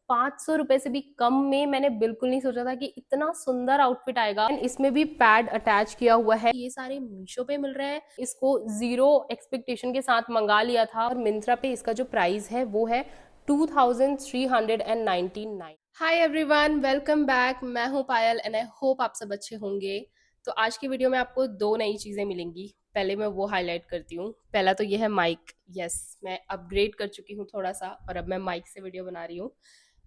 500 रुपए से भी कम में मैंने बिल्कुल नहीं सोचा था कि इतना सुंदर आउटफिट आएगा। इसमें भी पैड अटैच किया हुआ है। ये सारे मीशो पे मिल रहे हैं। इसको जीरो एक्सपेक्टेशन के साथ मंगा लिया था और मिंत्रा पे इसका जो प्राइस है वो है 2399। Hi everyone, welcome back. मैं हूँ पायल एंड आई होप आप सब अच्छे होंगे। तो आज की वीडियो में आपको दो नई चीज़ें मिलेंगी। पहले मैं वो हाईलाइट करती हूँ। पहला तो ये है माइक। यस, मैं अपग्रेड कर चुकी हूँ थोड़ा सा और अब मैं माइक से वीडियो बना रही हूँ।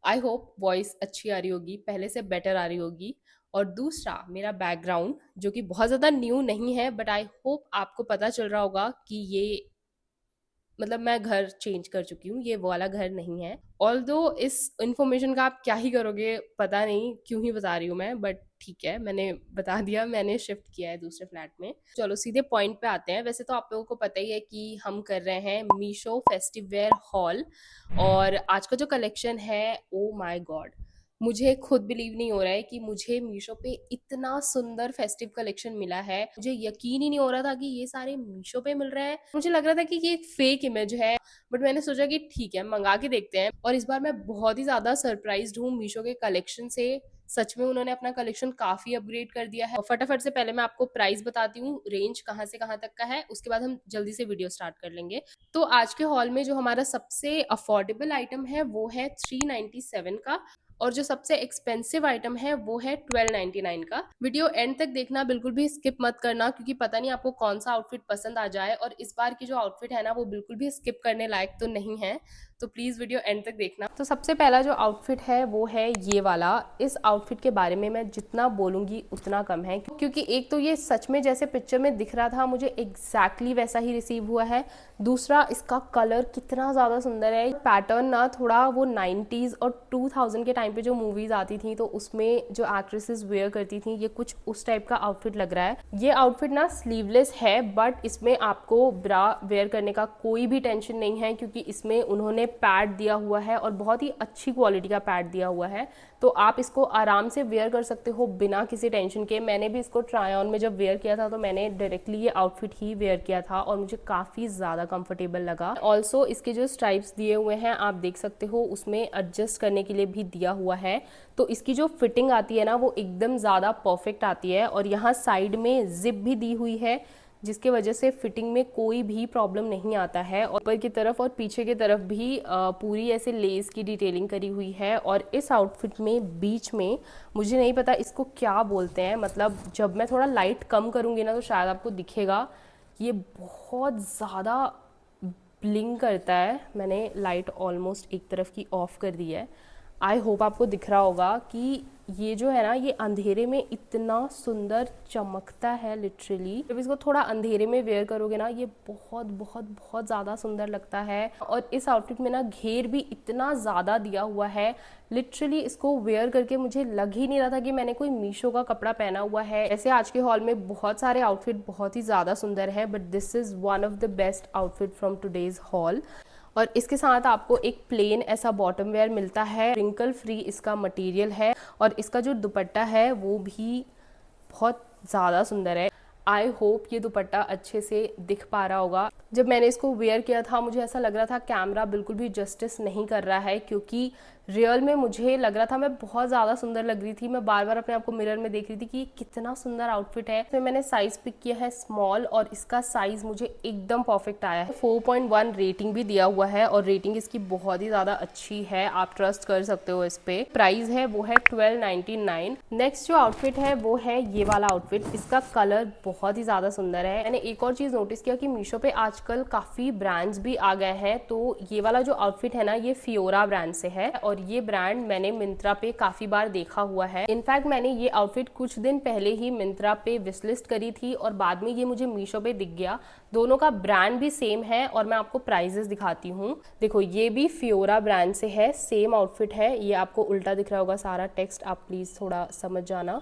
आई होप वॉइस अच्छी आ रही होगी, पहले से बेटर आ रही होगी। और दूसरा मेरा बैकग्राउंड, जो कि बहुत ज़्यादा न्यू नहीं है, बट आई होप आपको पता चल रहा होगा कि ये मतलब मैं घर चेंज कर चुकी हूँ, ये वो वाला घर नहीं है। ऑल्दो इस इन्फॉर्मेशन का आप क्या ही करोगे, पता नहीं क्यों ही बता रही हूँ मैं, बट ठीक है, मैंने बता दिया। मैंने शिफ्ट किया है दूसरे फ्लैट में। चलो सीधे पॉइंट पे आते हैं। वैसे तो आप लोगों को पता ही है कि हम कर रहे हैं मीशो फेस्टिव वेयर हॉल, और आज का जो कलेक्शन है, ओ माय गॉड, मुझे खुद बिलीव नहीं हो रहा है कि मुझे मीशो पे इतना सुंदर फेस्टिव कलेक्शन मिला है। मुझे यकीन ही नहीं हो रहा था कि ये सारे मीशो पे मिल रहे हैं। मुझे लग रहा था कि ये एक फेक इमेज है, बट मैंने सोचा कि ठीक है, मंगा के देखते हैं। और इस बार मैं बहुत ही ज़्यादा सरप्राइज्ड हूँ मीशो के कलेक्शन से। सच में उन्होंने अपना कलेक्शन काफ़ी अपग्रेड कर दिया है। और फटाफट से पहले मैं आपको प्राइस बताती हूँ, रेंज कहाँ से कहाँ तक का है, उसके बाद हम जल्दी से वीडियो स्टार्ट कर लेंगे। तो आज के हॉल में जो हमारा सबसे अफोर्डेबल आइटम है वो है 397 का, और जो सबसे एक्सपेंसिव आइटम है वो है 1299 का। वीडियो एंड तक देखना, बिल्कुल भी स्किप मत करना, क्योंकि पता नहीं आपको कौन सा आउटफिट पसंद आ जाए। और इस बार की जो आउटफिट है ना, वो बिल्कुल भी स्किप करने लायक तो नहीं है, तो प्लीज़ वीडियो एंड तक देखना। तो सबसे पहला जो आउटफिट है वो है ये वाला। इस आउटफिट के बारे में मैं जितना बोलूँगी उतना कम है, क्योंकि एक तो ये सच में जैसे पिक्चर में दिख रहा था, मुझे एग्जैक्टली वैसा ही रिसीव हुआ है। दूसरा, इसका कलर कितना ज़्यादा सुंदर है। पैटर्न ना थोड़ा वो 90s और 2000 के टाइम पे जो मूवीज़ आती थी तो उसमें जो एक्ट्रेसेस वेयर करती थी, ये कुछ उस टाइप का आउटफिट लग रहा है। ये आउटफिट ना स्लीवलेस है, बट इसमें आपको ब्रा वेयर करने का कोई भी टेंशन नहीं है, क्योंकि इसमें उन्होंने पैड दिया हुआ है और बहुत ही अच्छी क्वालिटी का पैड दिया हुआ है। तो आप इसको आराम से वेयर कर सकते हो बिना किसी टेंशन के। मैंने भी इसको ट्राई ऑन में जब वेयर किया था तो मैंने डायरेक्टली ये आउटफिट ही वेयर किया था और मुझे काफ़ी ज़्यादा कंफर्टेबल लगा। ऑल्सो इसके जो स्ट्राइप्स दिए हुए हैं आप देख सकते हो, उसमें एडजस्ट करने के लिए भी दिया हुआ है। तो इसकी जो फिटिंग आती है ना, वो एकदम ज़्यादा परफेक्ट आती है। और यहाँ साइड में जिप भी दी हुई है, जिसके वजह से फिटिंग में कोई भी प्रॉब्लम नहीं आता है। और ऊपर की तरफ और पीछे की तरफ भी पूरी ऐसे लेस की डिटेलिंग करी हुई है। और इस आउटफिट में बीच में, मुझे नहीं पता इसको क्या बोलते हैं, मतलब जब मैं थोड़ा लाइट कम करूँगी ना तो शायद आपको दिखेगा, ये बहुत ज़्यादा ब्लिंक करता है। मैंने लाइट ऑलमोस्ट एक तरफ की ऑफ कर दी है। आई होप आपको दिख रहा होगा कि ये जो है ना, ये अंधेरे में इतना सुंदर चमकता है लिटरली। जब इसको थोड़ा अंधेरे में वेयर करोगे ना, ये बहुत बहुत बहुत ज़्यादा सुंदर लगता है। और इस आउटफिट में ना घेर भी इतना ज़्यादा दिया हुआ है, लिटरली इसको वेयर करके मुझे लग ही नहीं रहा था कि मैंने कोई मीशो का कपड़ा पहना हुआ है। ऐसे आज के हॉल में बहुत सारे आउटफिट बहुत ही ज़्यादा सुंदर है, but this is one of the best outfit from today's hall. और इसके साथ आपको एक प्लेन ऐसा बॉटम वेयर मिलता है, रिंकल फ्री इसका मटेरियल है। और इसका जो दुपट्टा है वो भी बहुत ज़्यादा सुंदर है। आई होप ये दुपट्टा अच्छे से दिख पा रहा होगा। जब मैंने इसको वेयर किया था मुझे ऐसा लग रहा था कैमरा बिल्कुल भी जस्टिस नहीं कर रहा है, क्योंकि रियल में मुझे लग रहा था मैं बहुत ज़्यादा सुंदर लग रही थी। मैं बार बार अपने आप को मिरर में देख रही थी कि कितना सुंदर आउटफिट है। इसमें मैंने साइज़ पिक किया है स्मॉल, और इसका साइज़ मुझे एकदम परफेक्ट आया है। 4.1 रेटिंग भी दिया हुआ है और रेटिंग इसकी बहुत ही ज़्यादा अच्छी है, आप ट्रस्ट कर सकते हो इस पे। प्राइस है वो है 1299। नेक्स्ट जो आउटफिट है वो है ये वाला आउटफिट। इसका कलर बहुत ही ज़्यादा सुंदर है। मैंने एक और चीज़ नोटिस किया कि मीशो पे आजकल काफ़ी ब्रांड्स भी आ गए हैं। तो ये वाला जो आउटफिट है ना, ये फियोरा ब्रांड से है, और ये ब्रांड मैंने मिंत्रा पे काफ़ी बार देखा हुआ है। इनफैक्ट मैंने ये आउटफिट कुछ दिन पहले ही मिंत्रा पे विशलिस्ट करी थी और बाद में ये मुझे मीशो पे दिख गया। दोनों का ब्रांड भी सेम है और मैं आपको प्राइजेस दिखाती हूँ। देखो, ये भी फियोरा ब्रांड से है, सेम आउटफिट है। ये आपको उल्टा दिख रहा होगा सारा टेक्स्ट, आप प्लीज़ थोड़ा समझ जाना।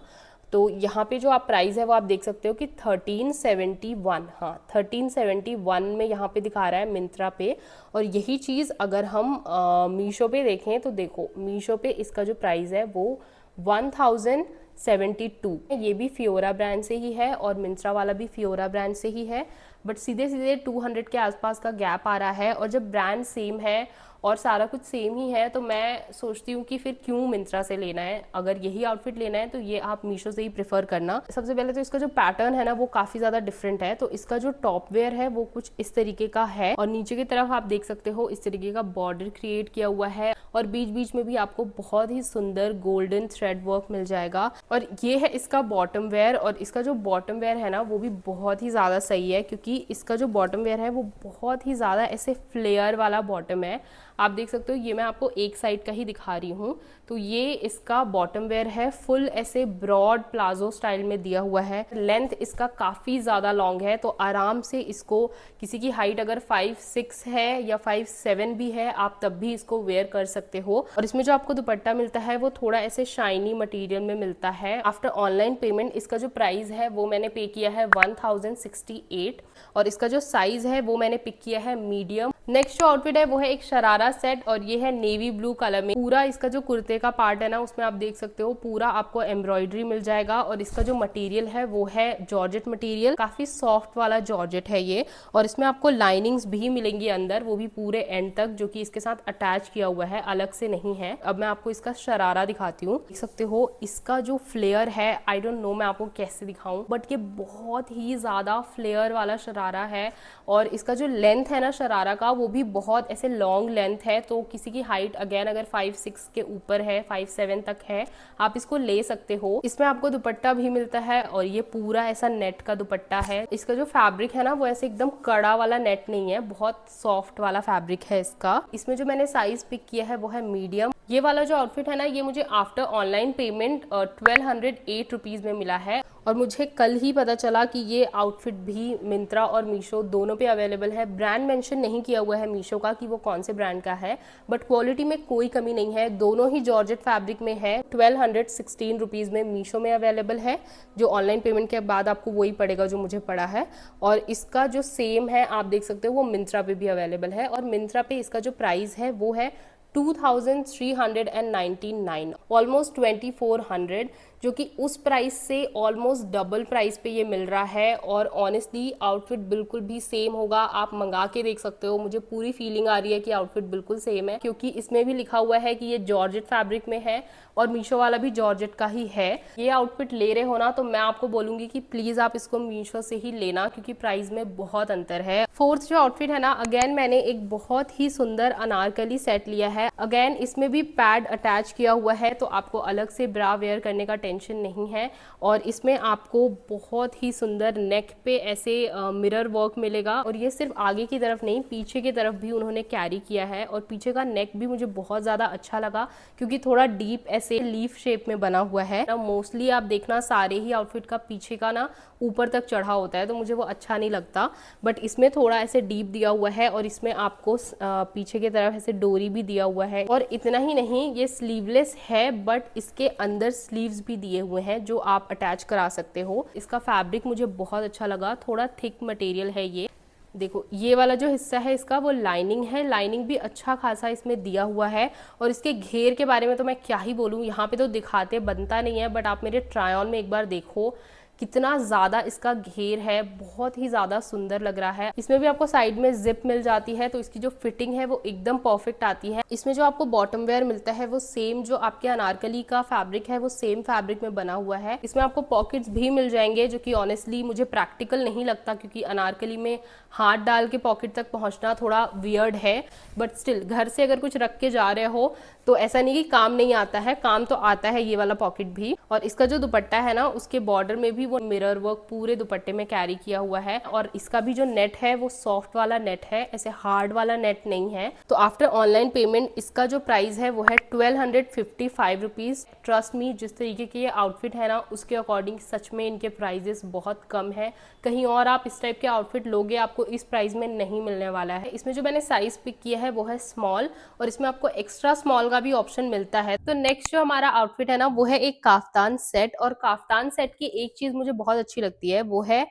तो यहाँ पे जो आप प्राइस है वो आप देख सकते हो कि 1371, हाँ 1371 में यहाँ पे दिखा रहा है मिंत्रा पे। और यही चीज़ अगर हम मीशो पे देखें तो देखो, मीशो पे इसका जो प्राइस है वो 1072। ये भी फियोरा ब्रांड से ही है और मिंत्रा वाला भी फियोरा ब्रांड से ही है, बट सीधे सीधे 200 के आसपास का गैप आ रहा है। और जब ब्रांड सेम है और सारा कुछ सेम ही है, तो मैं सोचती हूँ कि फिर क्यों मिंत्रा से लेना है। अगर यही आउटफिट लेना है तो ये आप मीशो से ही प्रेफर करना। सबसे पहले तो इसका जो पैटर्न है ना वो काफी ज्यादा डिफरेंट है। तो इसका जो टॉप वेयर है वो कुछ इस तरीके का है और नीचे की तरफ आप देख सकते हो इस तरीके का बॉर्डर क्रिएट किया हुआ है और बीच बीच में भी आपको बहुत ही सुंदर गोल्डन थ्रेड वर्क मिल जाएगा। और ये है इसका बॉटम वेयर, और इसका जो बॉटम वेयर है ना वो भी बहुत ही ज़्यादा सही है, क्योंकि इसका जो बॉटम वेयर है वो बहुत ही ज़्यादा ऐसे फ्लेयर वाला बॉटम है। आप देख सकते हो, ये मैं आपको एक साइड का ही दिखा रही हूँ। तो ये इसका बॉटम वेयर है, फुल ऐसे ब्रॉड प्लाजो स्टाइल में दिया हुआ है। लेंथ इसका काफ़ी ज़्यादा लॉन्ग है, तो आराम से इसको किसी की हाइट अगर 5'6" है या 5'7" भी है, आप तब भी इसको वेयर कर सकते हो। और इसमें जो आपको दुपट्टा मिलता है वो थोड़ा ऐसे शाइनी मटेरियल में मिलता है। आफ्टर ऑनलाइन पेमेंट इसका जो प्राइस है वो मैंने पे किया है 1068, और इसका जो साइज है वो मैंने पिक किया है मीडियम। नेक्स्ट जो आउटफिट है वो है एक शरारा सेट, और ये है नेवी ब्लू कलर में। पूरा इसका जो कुर्ते का पार्ट है ना उसमें आप देख सकते हो पूरा आपको एम्ब्रॉयडरी मिल जाएगा, और इसका जो मटेरियल है वो है जॉर्जेट मटेरियल, काफी सॉफ्ट वाला जॉर्जेट है ये। और इसमें आपको लाइनिंग्स भी मिलेंगी अंदर, वो भी पूरे एंड तक, जो कि इसके साथ अटैच किया हुआ है, अलग से नहीं है। अब मैं आपको इसका शरारा दिखाती हूँ। देख सकते हो इसका जो फ्लेयर है, आई डोंट नो मैं आपको कैसे दिखाऊं, बट ये बहुत ही ज्यादा फ्लेयर वाला शरारा है। और इसका जो लेंथ है ना शरारा का वो भी बहुत ऐसे लॉन्ग लेंथ है। तो किसी की हाइट अगेन अगर 5'6" के ऊपर है, 5'7" तक है, आप इसको ले सकते हो। इसमें आपको दुपट्टा भी मिलता है, और ये पूरा ऐसा नेट का दुपट्टा है। इसका जो फैब्रिक है ना वो ऐसे एकदम कड़ा वाला नेट नहीं है, बहुत सॉफ्ट वाला फैब्रिक है इसका। इसमें जो मैंने साइज पिक किया है वो है मीडियम। ये वाला जो आउटफिट है ना ये मुझे आफ्टर ऑनलाइन पेमेंट 1208 रुपीज में मिला है, और मुझे कल ही पता चला कि ये आउटफिट भी मिंत्रा और मीशो दोनों पे अवेलेबल है। ब्रांड मेंशन नहीं किया हुआ है मीशो का कि वो कौन से ब्रांड का है, बट क्वालिटी में कोई कमी नहीं है। दोनों ही जॉर्जेट फैब्रिक में है। 1216 रुपीज़ में मीशो में अवेलेबल है, जो ऑनलाइन पेमेंट के बाद आपको वही पड़ेगा जो मुझे पड़ा है। और इसका जो सेम है आप देख सकते हो वो मिंत्रा पे भी अवेलेबल है, और मिंत्रा पे इसका जो प्राइस है वो है 2399, ऑलमोस्ट 2400, जो कि उस प्राइस से ऑलमोस्ट डबल प्राइस पे ये मिल रहा है। और ऑनेस्टली आउटफिट बिल्कुल भी सेम होगा, आप मंगा के देख सकते हो। मुझे पूरी फीलिंग आ रही है कि आउटफिट बिल्कुल सेम है, क्योंकि इसमें भी लिखा हुआ है कि ये जॉर्जेट फैब्रिक में है, और मीशो वाला भी जॉर्जेट का ही है। ये आउटफिट ले रहे हो ना तो मैं आपको बोलूंगी कि प्लीज आप इसको मीशो से ही लेना, क्योंकि प्राइस में बहुत अंतर है। फोर्थ जो आउटफिट है ना, अगेन मैंने एक बहुत ही सुंदर अनारकली सेट लिया है। अगेन इसमें भी पैड अटैच किया हुआ है, तो आपको अलग से ब्रा वेयर करने का टेंशन नहीं है। और इसमें आपको बहुत ही सुंदर नेक पे ऐसे मिरर वर्क मिलेगा, और ये सिर्फ आगे की तरफ नहीं पीछे की तरफ भी उन्होंने कैरी किया है। और पीछे का नेक भी मुझे बहुत ज़्यादा अच्छा लगा, क्योंकि थोड़ा डीप ऐसे लीफ शेप में बना हुआ है ना। मोस्टली आप देखना सारे ही आउटफिट का पीछे का ना ऊपर तक चढ़ा होता है, तो मुझे वो अच्छा नहीं लगता, बट इसमें थोड़ा ऐसे डीप दिया हुआ है, और इसमें आपको पीछे की तरफ ऐसे डोरी भी दिया हुआ है। और इतना ही नहीं, ये स्लीवलेस है, बट इसके अंदर स्लीव्स भी दिए हुए हैं जो आप अटैच करा सकते हो। इसका फैब्रिक मुझे बहुत अच्छा लगा, थोड़ा थिक मटेरियल है ये। देखो ये वाला जो हिस्सा है इसका वो लाइनिंग है, लाइनिंग भी अच्छा खासा इसमें दिया हुआ है। और इसके घेर के बारे में तो मैं क्या ही बोलूँ, यहाँ पे तो दिखाते बनता नहीं है, बट आप मेरे ट्राई ऑन में एक बार देखो कितना ज़्यादा इसका घेर है, बहुत ही ज़्यादा सुंदर लग रहा है। इसमें भी आपको साइड में जिप मिल जाती है, तो इसकी जो फिटिंग है वो एकदम परफेक्ट आती है। इसमें जो आपको बॉटम वेयर मिलता है वो सेम जो आपके अनारकली का फैब्रिक है वो सेम फैब्रिक में बना हुआ है। इसमें आपको पॉकेट्स भी मिल जाएंगे, जो कि ऑनेस्टली मुझे प्रैक्टिकल नहीं लगता, क्योंकि अनारकली में हाथ डाल के पॉकेट तक पहुंचना थोड़ा वियर्ड है। बट स्टिल घर से अगर कुछ रख के जा रहे हो तो ऐसा नहीं कि काम नहीं आता है, काम तो आता है ये वाला पॉकेट भी। और इसका जो दुपट्टा है ना उसके बॉर्डर में भी वो मिरर वर्क पूरे दुपट्टे में कैरी किया हुआ है। और इसका भी जो नेट है वो सॉफ्ट वाला नेट है, ऐसे हार्ड वाला नेट नहीं है। तो आफ्टर ऑनलाइन पेमेंट इसका जो प्राइस है वो है 1255 रुपीज। ट्रस्ट मी, जिस तरीके के ये आउटफिट है ना उसके अकॉर्डिंग सच में इनके प्राइजेस बहुत कम है। कहीं और आप इस टाइप के आउटफिट लोगे आपको इस प्राइस में नहीं मिलने वाला है। इसमें जो मैंने साइज पिक किया है वो है स्मॉल, और इसमें आपको एक्स्ट्रा स्मॉल का भी ऑप्शन मिलता है। तो नेक्स्ट जो हमारा आउटफिट है ना वो है एक काफ्तान सेट। और काफ्तान सेट की एक चीज मुझे बहुत अच्छी लगती है वो है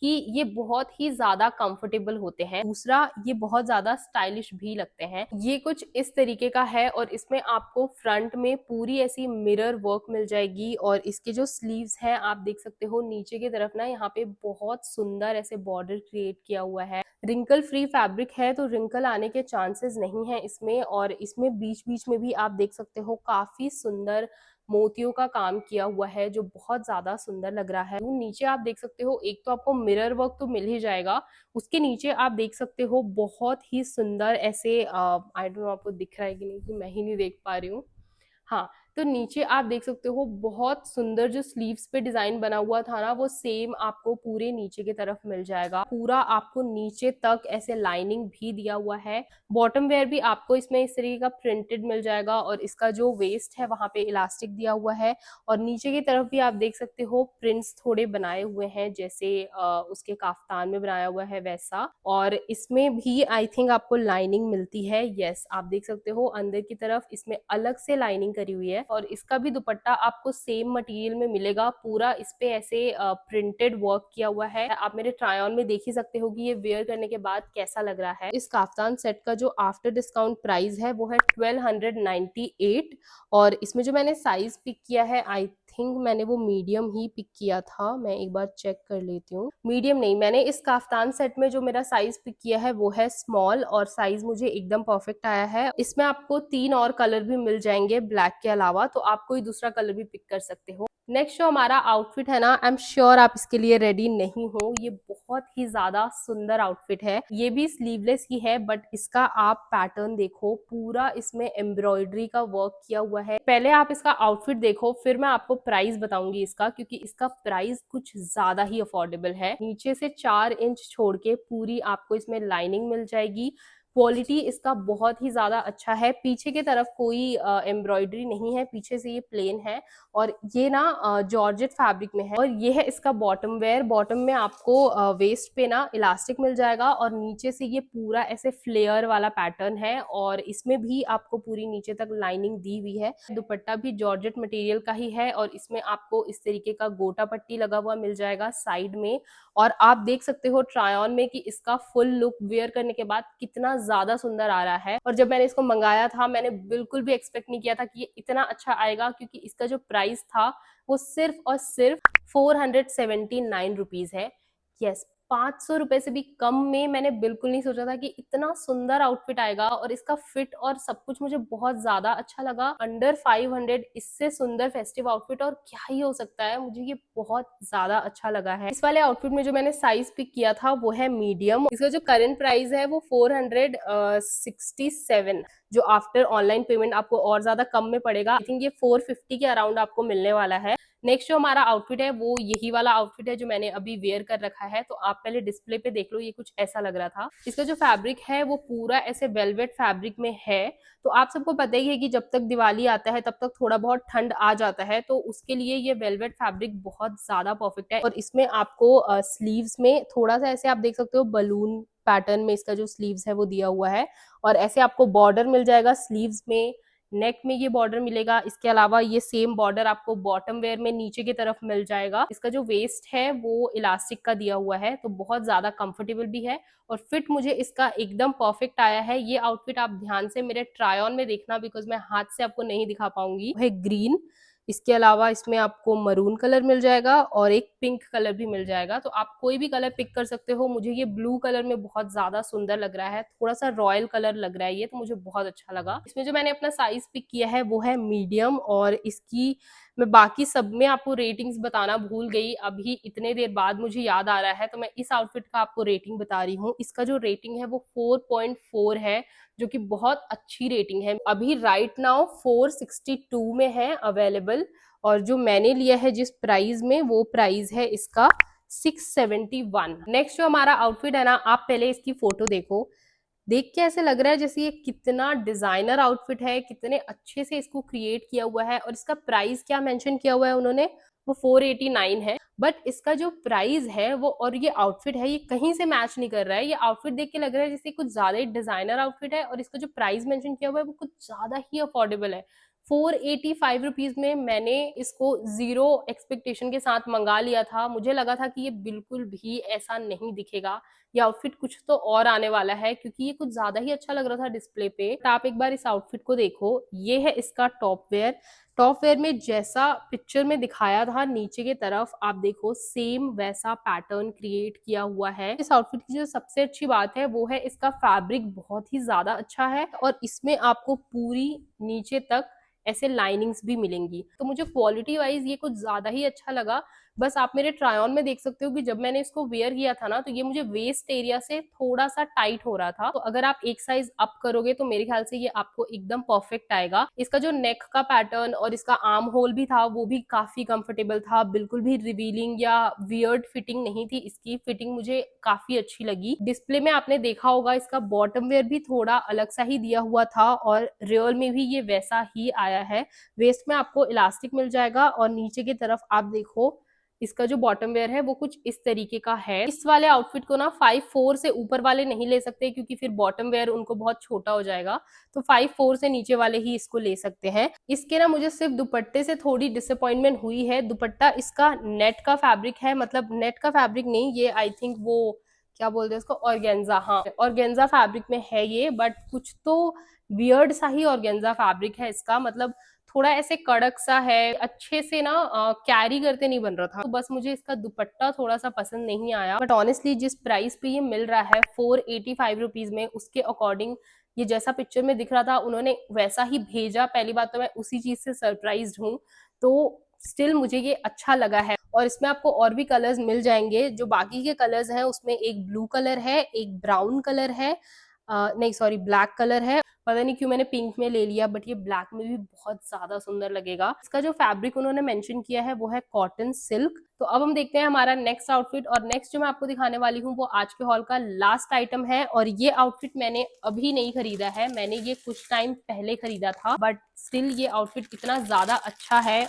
कि ये बहुत ही ज्यादा कंफर्टेबल होते हैं। दूसरा, ये बहुत ज्यादा स्टाइलिश भी लगते हैं। ये कुछ इस तरीके का है और इसमें आपको फ्रंट में पूरी ऐसी मिरर वर्क मिल जाएगी और इसके जो स्लीव्स हैं आप देख सकते हो नीचे की तरफ ना यहाँ पे बहुत सुंदर ऐसे बॉर्डर क्रिएट किया हुआ है। रिंकल फ्री फैब्रिक है तो रिंकल आने के चांसेस नहीं है इसमें, और इसमें बीच बीच में भी आप देख सकते हो काफी सुंदर मोतियों का काम किया हुआ है जो बहुत ज्यादा सुंदर लग रहा है। नीचे आप देख सकते हो एक तो आपको मिरर वर्क तो मिल ही जाएगा, उसके नीचे आप देख सकते हो बहुत ही सुंदर ऐसे आई डोंट नो आपको दिख रहा है कि नहीं, कि मैं ही नहीं देख पा रही हूँ। हाँ, तो नीचे आप देख सकते हो बहुत सुंदर जो स्लीव्स पे डिजाइन बना हुआ था ना वो सेम आपको पूरे नीचे की तरफ मिल जाएगा। पूरा आपको नीचे तक ऐसे लाइनिंग भी दिया हुआ है। बॉटम वेयर भी आपको इसमें इस तरीके का प्रिंटेड मिल जाएगा और इसका जो वेस्ट है वहां पे इलास्टिक दिया हुआ है। और नीचे की तरफ भी आप देख सकते हो प्रिंट्स थोड़े बनाए हुए हैं जैसे उसके काफ्तान में बनाया हुआ है वैसा। और इसमें भी आई थिंक आपको लाइनिंग मिलती है। यस, आप देख सकते हो अंदर की तरफ इसमें अलग से लाइनिंग करी हुई है और इसका भी दुपट्टा आपको सेम मटेरियल में मिलेगा। पूरा इस पे ऐसे प्रिंटेड वर्क किया हुआ है। आप मेरे ट्राई ऑन में देख ही सकते हो कि ये वेयर करने के बाद कैसा लग रहा है। इस काफ्तान सेट का जो आफ्टर डिस्काउंट प्राइस है वो है 1298 और इसमें जो मैंने साइज पिक किया है आई थिंक मैंने वो मीडियम ही पिक किया था। मैं एक बार चेक कर लेती हूँ। मीडियम नहीं, मैंने इस काफ्तान सेट में जो मेरा साइज पिक किया है वो है स्मॉल और साइज मुझे एकदम परफेक्ट आया है। इसमें आपको 3 और कलर भी मिल जाएंगे ब्लैक के अलावा, तो आप कोई दूसरा कलर भी पिक कर सकते हो। नेक्स्ट जो हमारा आउटफिट है ना, आई एम श्योर आप इसके लिए रेडी नहीं हो। ये बहुत ही ज्यादा सुंदर आउटफिट है। ये भी स्लीवलेस ही है बट इसका आप पैटर्न देखो, पूरा इसमें एम्ब्रॉयडरी का वर्क किया हुआ है। पहले आप इसका आउटफिट देखो फिर मैं आपको प्राइस बताऊंगी इसका, क्योंकि इसका प्राइस कुछ ज्यादा ही अफोर्डेबल है। नीचे से 4 इंच छोड़ के पूरी आपको इसमें लाइनिंग मिल जाएगी। क्वालिटी इसका बहुत ही ज्यादा अच्छा है। पीछे की तरफ कोई एम्ब्रॉयडरी नहीं है, पीछे से ये प्लेन है और ये ना जॉर्जेट फैब्रिक में है। और ये है इसका बॉटम वेयर। बॉटम में आपको वेस्ट पे ना इलास्टिक मिल जाएगा और नीचे से ये पूरा ऐसे फ्लेयर वाला पैटर्न है और इसमें भी आपको पूरी नीचे तक लाइनिंग दी हुई है। दुपट्टा भी जॉर्जेट मटेरियल का ही है और इसमें आपको इस तरीके का गोटा पट्टी लगा हुआ मिल जाएगा साइड में। और आप देख सकते हो ट्राई ऑन में कि इसका फुल लुक वेयर करने के बाद कितना ज्यादा सुंदर आ रहा है। और जब मैंने इसको मंगाया था मैंने बिल्कुल भी एक्सपेक्ट नहीं किया था कि ये इतना अच्छा आएगा, क्योंकि इसका जो प्राइस था वो सिर्फ और सिर्फ 479 रुपीज है। यस, 500 रुपए से भी कम में मैंने बिल्कुल नहीं सोचा था कि इतना सुंदर आउटफिट आएगा। और इसका फिट और सब कुछ मुझे बहुत ज्यादा अच्छा लगा। अंडर 500 इससे सुंदर फेस्टिव आउटफिट और क्या ही हो सकता है। मुझे ये बहुत ज्यादा अच्छा लगा है। इस वाले आउटफिट में जो मैंने साइज पिक किया था वो है मीडियम। इसका जो करंट प्राइस है वो 467, जो आफ्टर ऑनलाइन पेमेंट आपको और ज्यादा कम में पड़ेगा। आई थिंक ये 450 के अराउंड आपको मिलने वाला है। नेक्स्ट जो हमारा आउटफिट है वो यही वाला आउटफिट है जो मैंने अभी वेयर कर रखा है। तो आप पहले डिस्प्ले पे देख लो, ये कुछ ऐसा लग रहा था। इसका जो फैब्रिक है वो पूरा ऐसे वेलवेट फैब्रिक में है। तो आप सबको पता ही है कि जब तक दिवाली आता है तब तक थोड़ा बहुत ठंड आ जाता है, तो उसके लिए ये वेलवेट फैब्रिक बहुत ज्यादा परफेक्ट है। और इसमें आपको स्लीव्स में थोड़ा सा ऐसे आप देख सकते हो बलून पैटर्न में इसका जो स्लीव्स है वो दिया हुआ है और ऐसे आपको बॉर्डर मिल जाएगा स्लीव्स में। नेक में ये बॉर्डर मिलेगा। इसके अलावा ये सेम बॉर्डर आपको बॉटम वेयर में नीचे की तरफ मिल जाएगा। इसका जो वेस्ट है वो इलास्टिक का दिया हुआ है, तो बहुत ज्यादा कंफर्टेबल भी है और फिट मुझे इसका एकदम परफेक्ट आया है। ये आउटफिट आप ध्यान से मेरे ट्राई ऑन में देखना, बिकॉज मैं हाथ से आपको नहीं दिखा पाऊंगी। है ग्रीन, इसके अलावा इसमें आपको मरून कलर मिल जाएगा और एक पिंक कलर भी मिल जाएगा। तो आप कोई भी कलर पिक कर सकते हो। मुझे ये ब्लू कलर में बहुत ज्यादा सुंदर लग रहा है, थोड़ा सा रॉयल कलर लग रहा है ये, तो मुझे बहुत अच्छा लगा। इसमें जो मैंने अपना साइज पिक किया है वो है मीडियम और इसकी मैं बाकी सब में आपको रेटिंग्स बताना भूल गई। अभी इतने देर बाद मुझे याद आ रहा है तो मैं इस आउटफिट का आपको रेटिंग बता रही हूँ। इसका जो रेटिंग है वो 4.4 है, जो कि बहुत अच्छी रेटिंग है। अभी राइट नाउ 462 में है अवेलेबल और जो मैंने लिया है जिस प्राइस में वो प्राइस है इसका 671। नेक्स्ट जो हमारा आउटफिट है ना, आप पहले इसकी फोटो देखो। देख के ऐसे लग रहा है जैसे ये कितना डिजाइनर आउटफिट है, कितने अच्छे से इसको क्रिएट किया हुआ है। और इसका प्राइस क्या मेंशन किया हुआ है उन्होंने, वो 489 है। बट इसका जो प्राइस है वो और ये आउटफिट है ये कहीं से मैच नहीं कर रहा है। ये आउटफिट देख के लग रहा है जैसे कुछ ज्यादा ही डिजाइनर आउटफिट है और इसका जो प्राइस मेंशन किया हुआ है वो कुछ ज्यादा ही अफोर्डेबल है। 485 रुपीज में मैंने इसको जीरो एक्सपेक्टेशन के साथ मंगा लिया था। मुझे लगा था कि ये बिल्कुल भी ऐसा नहीं दिखेगा, ये आउटफिट कुछ तो और आने वाला है, क्योंकि ये कुछ ज्यादा ही अच्छा लग रहा था डिस्प्ले पे। तो आप एक बार इस आउटफिट को देखो, ये है इसका टॉप वेयर। टॉप वेयर में जैसा पिक्चर में दिखाया था नीचे की तरफ, आप देखो सेम वैसा पैटर्न क्रिएट किया हुआ है। इस आउटफिट की जो सबसे अच्छी बात है वो है इसका फैब्रिक बहुत ही ज्यादा अच्छा है, और इसमें आपको पूरी नीचे तक ऐसे लाइनिंग्स भी मिलेंगी। तो मुझे क्वालिटी वाइज ये कुछ ज्यादा ही अच्छा लगा। बस आप मेरे ट्राई ऑन में देख सकते हो कि जब मैंने इसको वेयर किया था ना, तो ये मुझे वेस्ट एरिया से थोड़ा सा टाइट हो रहा था। तो अगर आप एक साइज अप करोगे तो मेरे ख्याल से ये आपको एकदम परफेक्ट आएगा। इसका जो नेक का पैटर्न और इसका आर्म होल भी था वो भी काफी कंफर्टेबल था, बिल्कुल भी रिवीलिंग या वियर्ड फिटिंग नहीं थी। इसकी फिटिंग मुझे काफी अच्छी लगी। डिस्प्ले में आपने देखा होगा इसका बॉटम वेयर भी थोड़ा अलग सा ही दिया हुआ था, और रियल में भी ये वैसा ही आया है। वेस्ट में आपको इलास्टिक मिल जाएगा, और नीचे की तरफ आप देखो इसका जो बॉटम वेयर है वो कुछ इस तरीके का है। इस वाले आउटफिट को ना 5'4" से ऊपर वाले नहीं ले सकते, क्योंकि फिर बॉटम वेयर उनको बहुत छोटा हो जाएगा। तो 5'4" से नीचे वाले ही इसको ले सकते हैं। इसके ना मुझे सिर्फ दुपट्टे से थोड़ी डिसअपॉइंटमेंट हुई है। दुपट्टा इसका नेट का फैब्रिक है, मतलब नेट का फैब्रिक नहीं, ये आई थिंक वो क्या बोलते हैं इसको, ऑर्गेन्जा। हाँ, ऑर्गेन्जा फैब्रिक में है ये, बट कुछ तो वियर्ड सा ही ऑर्गेन्जा फैब्रिक है इसका। मतलब थोड़ा ऐसे कड़क सा है, अच्छे से ना कैरी करते नहीं बन रहा था। तो बस मुझे इसका दुपट्टा थोड़ा सा पसंद नहीं आया। बट ऑनेस्टली जिस प्राइस पे ये मिल रहा है 485 रुपीज में, उसके अकॉर्डिंग ये जैसा पिक्चर में दिख रहा था उन्होंने वैसा ही भेजा। पहली बात तो मैं उसी चीज से सरप्राइज्ड हूँ। तो स्टिल मुझे ये अच्छा लगा है। और इसमें आपको और भी कलर्स मिल जाएंगे। जो बाकी के कलर्स हैं उसमें एक ब्लू कलर है, एक ब्राउन कलर है, नहीं सॉरी ब्लैक कलर है। पता नहीं क्यों मैंने पिंक में ले लिया, बट ये ब्लैक में भी बहुत ज्यादा सुंदर लगेगा। इसका जो फैब्रिक उन्होंने मेंशन किया है वो है कॉटन सिल्क। तो अब हम देखते हैं हमारा नेक्स्ट आउटफिट। और नेक्स्ट जो मैं आपको दिखाने वाली हूँ वो आज के हॉल का लास्ट आइटम है। और ये आउटफिट मैंने अभी नहीं खरीदा है, मैंने ये कुछ टाइम पहले खरीदा था, बट स्टिल ये आउटफिट इतना ज्यादा अच्छा है।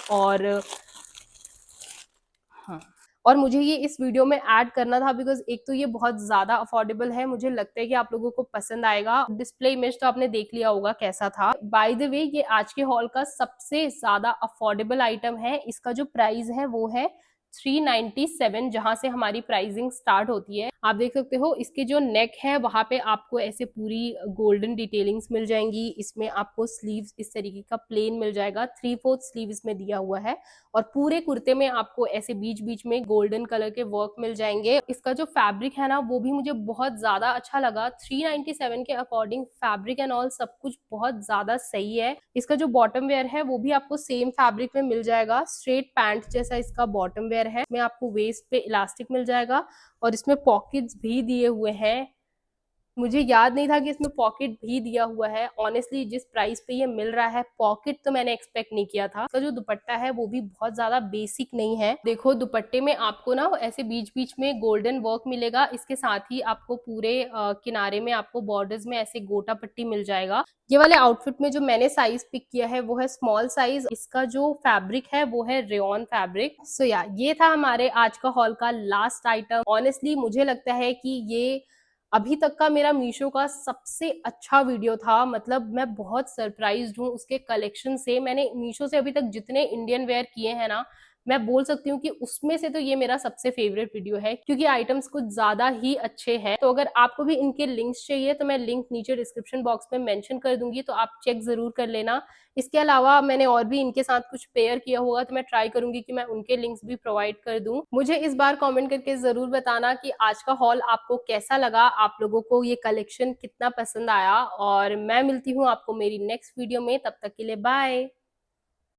हाँ, और मुझे ये इस वीडियो में ऐड करना था, बिकॉज एक तो ये बहुत ज्यादा अफोर्डेबल है। मुझे लगता है कि आप लोगों को पसंद आएगा। डिस्प्ले इमेज तो आपने देख लिया होगा कैसा था। बाय द वे ये आज के हॉल का सबसे ज्यादा अफोर्डेबल आइटम है। इसका जो प्राइस है वो है 397, जहां से हमारी प्राइसिंग स्टार्ट होती है। आप देख सकते हो इसके जो नेक है वहां पे आपको ऐसे पूरी गोल्डन डिटेलिंग्स मिल जाएंगी। इसमें आपको स्लीव्स इस तरीके का प्लेन मिल जाएगा, 3/4 स्लीव इसमें दिया हुआ है। और पूरे कुर्ते में आपको ऐसे बीच बीच में गोल्डन कलर के वर्क मिल जाएंगे। इसका जो फैब्रिक है ना वो भी मुझे बहुत ज्यादा अच्छा लगा। 397 के अकॉर्डिंग फैब्रिक एंड ऑल सब कुछ बहुत ज्यादा सही है। इसका जो बॉटम वेयर है वो भी आपको सेम फैब्रिक में मिल जाएगा, स्ट्रेट पैंट जैसा इसका बॉटम वेयर है। इसमें आपको वेस्ट पे इलास्टिक मिल जाएगा, और इसमें पॉकेट्स भी दिए हुए हैं। मुझे याद नहीं था कि इसमें पॉकेट भी दिया हुआ है। ऑनेस्टली जिस प्राइस पे ये मिल रहा है, पॉकेट तो मैंने एक्सपेक्ट नहीं किया था। इसका जो दुपट्टा है वो भी बहुत ज्यादा बेसिक नहीं है। देखो दुपट्टे में आपको ना ऐसे बीच बीच में गोल्डन वर्क मिलेगा। इसके साथ ही आपको पूरे किनारे में आपको बॉर्डर्स में ऐसे गोटा पट्टी मिल जाएगा। ये वाले आउटफिट में जो मैंने साइज पिक किया है वो है स्मॉल साइज। इसका जो फैब्रिक है वो है रेयॉन फैब्रिक। सो या ये था हमारे आज का हॉल का लास्ट आइटम। ऑनेस्टली मुझे लगता है कि ये अभी तक का मेरा मीशो का सबसे अच्छा वीडियो था। मतलब मैं बहुत सरप्राइज्ड हूँ उसके कलेक्शन से। मैंने मीशो से अभी तक जितने इंडियन वेयर किए हैं ना, मैं बोल सकती हूँ कि उसमें से तो ये मेरा सबसे फेवरेट वीडियो है, क्योंकि आइटम्स कुछ ज्यादा ही अच्छे हैं। तो अगर आपको भी इनके लिंक्स चाहिए तो मैं लिंक नीचे डिस्क्रिप्शन बॉक्स में मेंशन कर दूंगी, तो आप चेक जरूर कर लेना। इसके अलावा मैंने और भी इनके साथ कुछ पेयर किया होगा, तो मैं ट्राई करूंगी कि मैं उनके लिंक्स भी प्रोवाइड कर दूं। मुझे इस बार कमेंट करके जरूर बताना कि आज का हॉल आपको कैसा लगा, आप लोगों को ये कलेक्शन कितना पसंद आया। और मैं मिलती हूँ आपको मेरी नेक्स्ट वीडियो में, तब तक के लिए बाय।